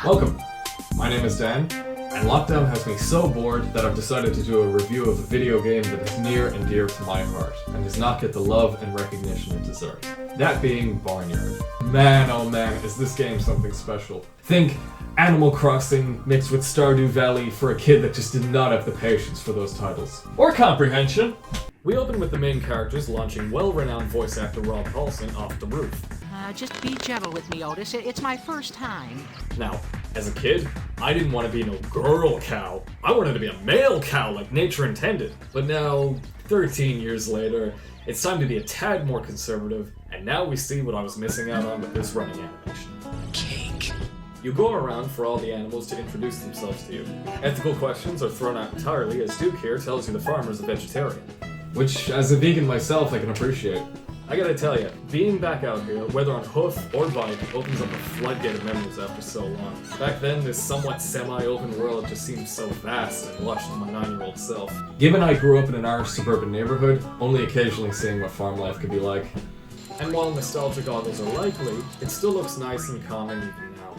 Welcome! My name is Dan, and lockdown has me so bored that I've decided to do a review of a video game that is near and dear to my heart, and does not get the love and recognition it deserves. That being Barnyard. Man, oh man, is this game something special. Think Animal Crossing mixed with Stardew Valley for a kid that just did not have the patience for those titles. Or comprehension! We open with the main characters launching well-renowned voice actor Rob Paulson off the roof. Just be gentle with me, Otis. It's my first time. Now, as a kid, I didn't want to be no girl cow. I wanted to be a male cow like nature intended. But now, 13 years later, it's time to be a tad more conservative, and now we see what I was missing out on with this running animation. Cake. You go around for all the animals to introduce themselves to you. Ethical questions are thrown out entirely as Duke here tells you the farmer's a vegetarian. Which, as a vegan myself, I can appreciate. I gotta tell you, being back out here, whether on hoof or bike, opens up a floodgate of memories after so long. Back then, this somewhat semi-open world just seemed so vast and lush to my 9-year-old self. Given I grew up in an Irish suburban neighborhood, only occasionally seeing what farm life could be like. And while nostalgia goggles are likely, it still looks nice and calming even now.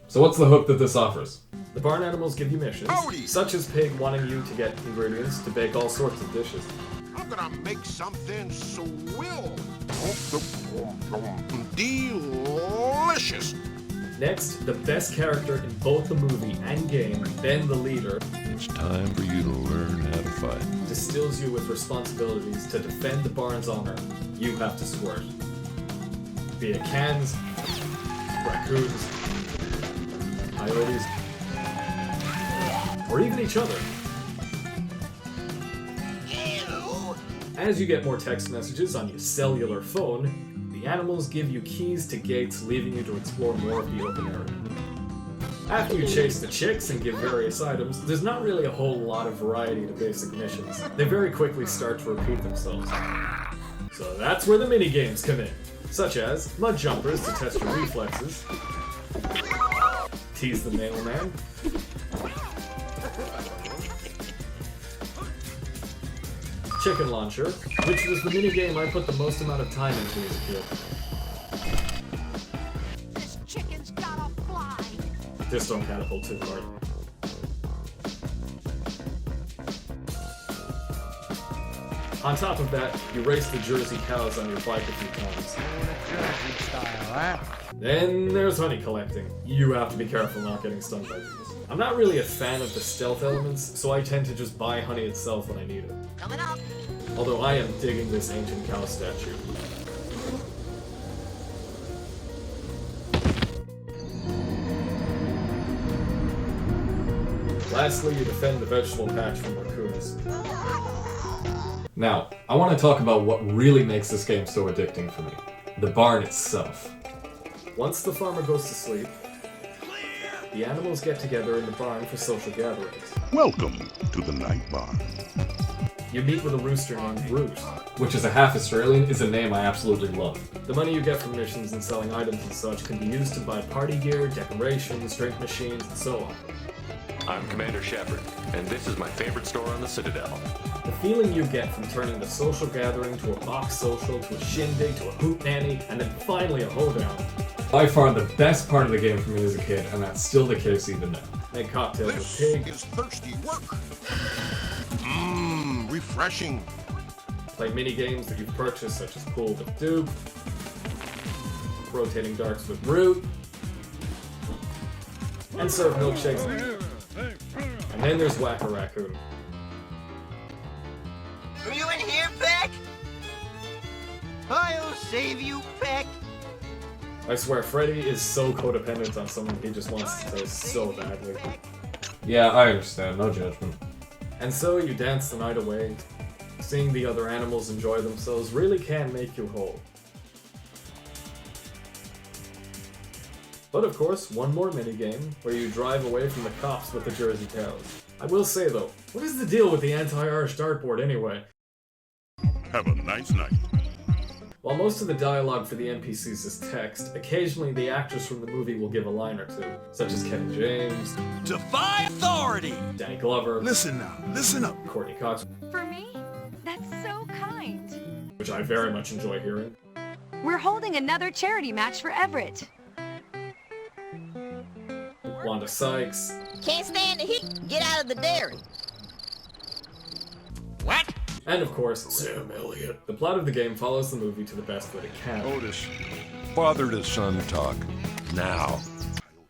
So what's the hook that this offers? The barn animals give you missions, such as Pig wanting you to get ingredients to bake all sorts of dishes. I'm gonna make something swill. Delicious. Next, the best character in both the movie and game, Ben the leader, It's time for you to learn how to fight. distills you with responsibilities to defend the barn's honor. You have to squirt. Be it cans, raccoons, coyotes, or even each other. As you get more text messages on your cellular phone, the animals give you keys to gates leaving you to explore more of the open area. After you chase the chicks and give various items, there's not really a whole lot of variety to basic missions. They very quickly start to repeat themselves. So that's where the mini-games come in, such as mud jumpers to test your reflexes, tease the mailman, chicken launcher, which was the minigame I put the most amount of time into as a kid. This chicken's gotta fly. Just don't catapult too hard. On top of that, you race the Jersey cows on your bike a few times. Jersey style, huh? Then there's honey collecting. You have to be careful not getting stung by bees. I'm not really a fan of the stealth elements, so I tend to just buy honey itself when I need it. Coming up. Although I am digging this ancient cow statue. Lastly, you defend the vegetable patch from raccoons. Now, I want to talk about what really makes this game so addicting for me. The barn itself. Once the farmer goes to sleep, the animals get together in the barn for social gatherings. Welcome to the night barn. You meet with a rooster named Root, which as a half Australian is a name I absolutely love. The money you get from missions and selling items and such can be used to buy party gear, decorations, drink machines, and so on. I'm Commander Shepard, and this is my favorite store on the Citadel. The feeling you get from turning the social gathering to a box social, to a shindig, to a hoot nanny, and then finally a hoedown. By far the best part of the game for me as a kid, and that's still the case even now. Make cocktails with This Pig, is thirsty work. Refreshing. play mini games that you've purchased such as Pool with Duke, rotating darts with Root, and serve milkshakes. And then there's Whack-A-Raccoon. Are you in here, Peck? I'll save you, Peck. I swear, Freddy is so codependent on someone he just wants to taste so badly. Yeah, I understand, no judgment. And so you dance the night away. Seeing the other animals enjoy themselves really can make you whole. But of course, one more minigame, where you drive away from the cops with the Jersey cows. I will say though, what is the deal with the anti-Irish dartboard anyway? Have a nice night. While most of the dialogue for the NPCs is text, occasionally the actors from the movie will give a line or two, such as Kevin James, Defy authority! Danny Glover, Listen now, listen up. Courtney Cox, For me? That's so kind. which I very much enjoy hearing. We're holding another charity match for Everett. Wanda Sykes, Can't stand the heat. Get out of the dairy. What? and of course, Sam Elliott. The plot of the game follows the movie to the best that it can, Otis, father to son talk. Now.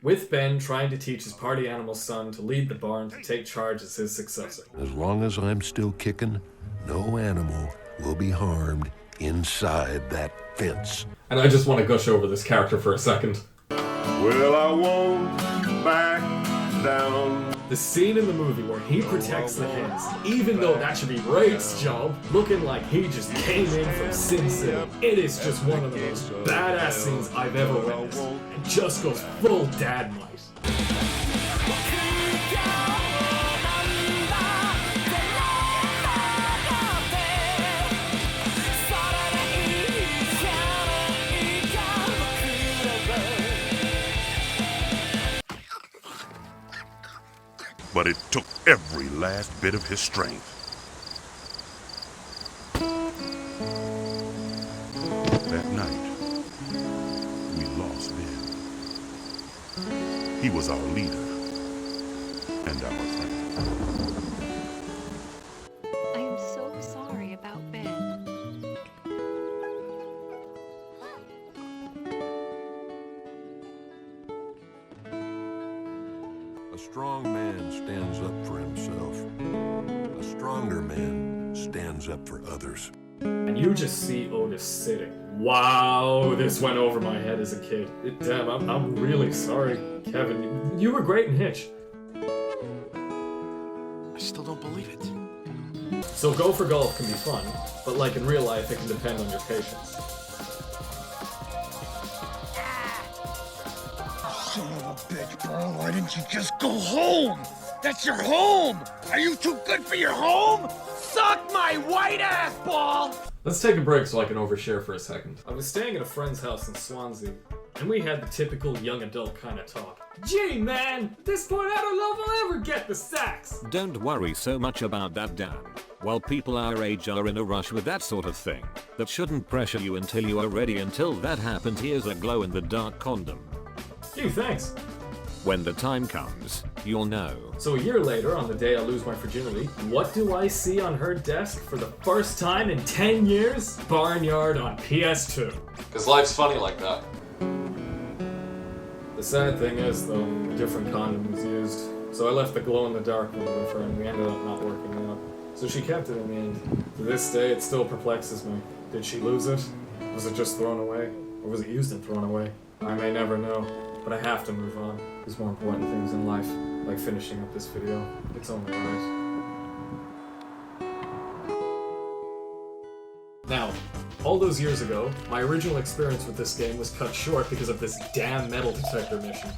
with Ben trying to teach his party animal son to lead the barn to take charge as his successor. As long as I'm still kicking, no animal will be harmed inside that fence. And I just want to gush over this character for a second. Well, I won't back down. The scene in the movie where he protects the hens, even though that should be Ray's job, looking like he just came in from Sin City. It is just one of the most badass scenes I've ever witnessed. It just goes full dad might. But it took every last bit of his strength. That night, we lost Ben. He was our leader and our friend. I am so sorry about Ben. A strong man stands up for himself. A stronger man stands up for others. And you just see Otis sitting. Wow, this went over my head as a kid. Damn, I'm really sorry, Kevin. You were great in Hitch. I still don't believe it. So Go for Golf can be fun, but like in real life, it can depend on your patience. Son of a bitch, bro. Why didn't you just go home? That's your home! Are you too good for your home? Suck my white ass ball! Let's take a break so I can overshare for a second. I was staying at a friend's house in Swansea, and we had the typical young adult kind of talk. Gee, man, at this point I don't know if I'll ever get the sax. Don't worry so much about that, Dan. While people our age are in a rush with that sort of thing, that shouldn't pressure you until you are ready. Until that happens, here's a glow-in-the-dark condom. Gee, thanks. When the time comes, you'll know. So a year later, on the day I lose my virginity, what do I see on her desk for the first time in 10 years? Barnyard on PS2. Because life's funny like that. The sad thing is, though, a different condom was used. So I left the glow-in-the-dark one with her, and we ended up not working out. So she kept it in the end. To this day, it still perplexes me. Did she lose it? Was it just thrown away? Or was it used and thrown away? I may never know, but I have to move on. There's more important things in life, like finishing up this video. It's only right. Now, all those years ago, my original experience with this game was cut short because of this damn metal detector mission.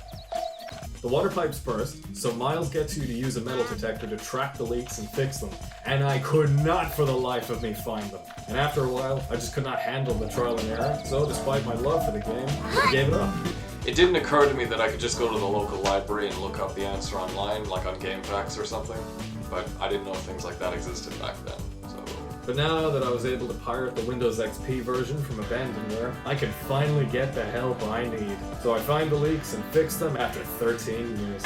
The water pipes burst, so Miles gets you to use a metal detector to track the leaks and fix them, and I could not for the life of me find them. And after a while, I just could not handle the trial and error, so despite my love for the game, I gave it up. It didn't occur to me that I could just go to the local library and look up the answer online, like on GameFAQs or something, but I didn't know things like that existed back then, so... But now that I was able to pirate the Windows XP version from abandonware, I can finally get the help I need. So I find the leaks and fix them after 13 years.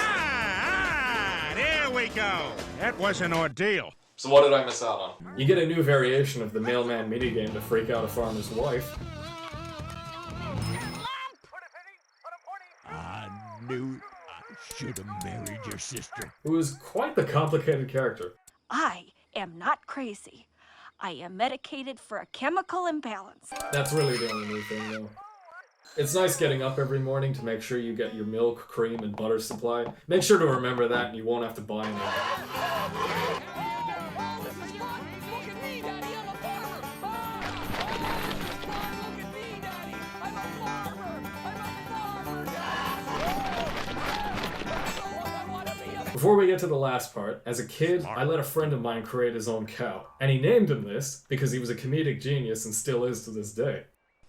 There we go. That was an ordeal. So what did I miss out on? You get a new variation of the mailman minigame to freak out a farmer's wife. I knew I should have married your sister. Who is quite the complicated character. I am not crazy. I am medicated for a chemical imbalance. That's really the only new thing, though. It's nice getting up every morning to make sure you get your milk, cream, and butter supply. Make sure to remember that and you won't have to buy any. Before we get to the last part, as a kid, I let a friend of mine create his own cow. And he named him this because he was a comedic genius and still is to this day.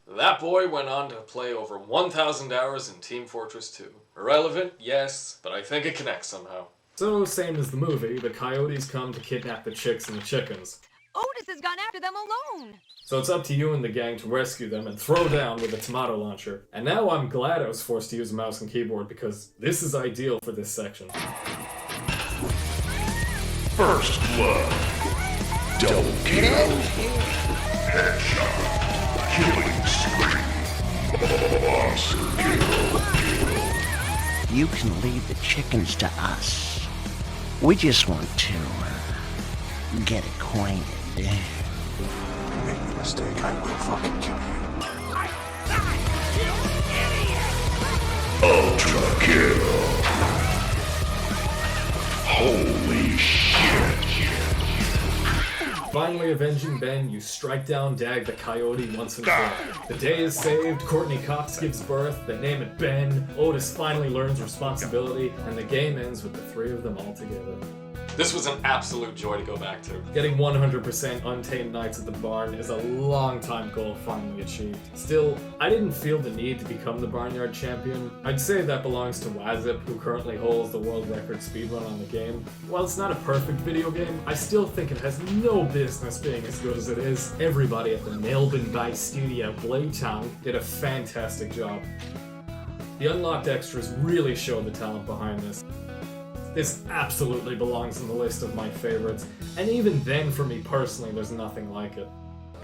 That boy went on to play over 1,000 hours in Team Fortress 2. Irrelevant, yes, but I think it connects somehow. So, same as the movie, the coyotes come to kidnap the chicks and the chickens. Otis has gone after them alone. So it's up to you and the gang to rescue them and throw down with a tomato launcher. And now I'm glad I was forced to use a mouse and keyboard because this is ideal for this section. First blood. Double kill. Headshot. Killing spree. Monster kill. You can leave the chickens to us. We just want to get acquainted. Make no mistake, I will fucking kill you. Ultra kill. Holy shit. Finally avenging Ben, you strike down Dag the Coyote once and for all. The day is saved, Courtney Cox gives birth, they name it Ben, Otis finally learns responsibility, and the game ends with the three of them all together. This was an absolute joy to go back to. Getting 100% Untamed Nights at the Barn is a long time goal finally achieved. Still, I didn't feel the need to become the Barnyard champion. I'd say that belongs to Wazip, who currently holds the world record speedrun on the game. While it's not a perfect video game, I still think it has no business being as good as it is. Everybody at the Melbourne based studio Bluetongue did a fantastic job. The unlocked extras really show the talent behind this. This absolutely belongs on the list of my favorites, and even then for me personally there's nothing like it.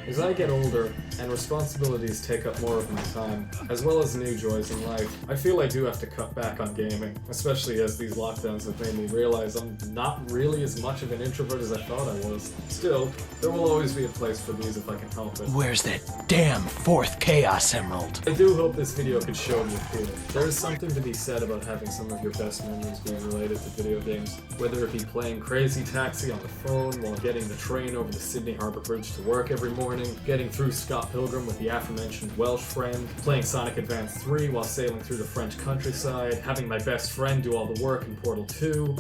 As I get older, and responsibilities take up more of my time, as well as new joys in life, I feel I do have to cut back on gaming, especially as these lockdowns have made me realize I'm not really as much of an introvert as I thought I was. Still, there will always be a place for these if I can help it. Where's that damn fourth Chaos Emerald? I do hope this video could show you appeal. There is something to be said about having some of your best memories being related to video games, whether it be playing Crazy Taxi on the phone while getting the train over the Sydney Harbour Bridge to work every morning, getting through Scott Pilgrim with the aforementioned Welsh friend, playing Sonic Advance 3 while sailing through the French countryside, having my best friend do all the work in Portal 2,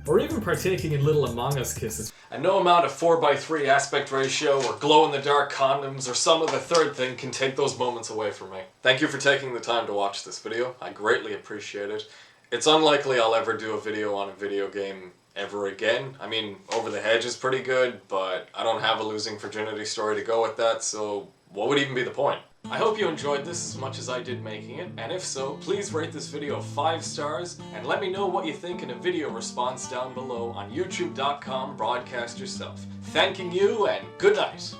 or even partaking in little Among Us kisses. And no amount of 4:3 aspect ratio or glow-in-the-dark condoms or some other third thing can take those moments away from me. Thank you for taking the time to watch this video. I greatly appreciate it. It's unlikely I'll ever do a video on a video game ever again. I mean, Over the Hedge is pretty good, but I don't have a losing virginity story to go with that, so what would even be the point? I hope you enjoyed this as much as I did making it, and if so, please rate this video 5 stars, and let me know what you think in a video response down below on youtube.com/broadcast yourself. Thanking you, and good night!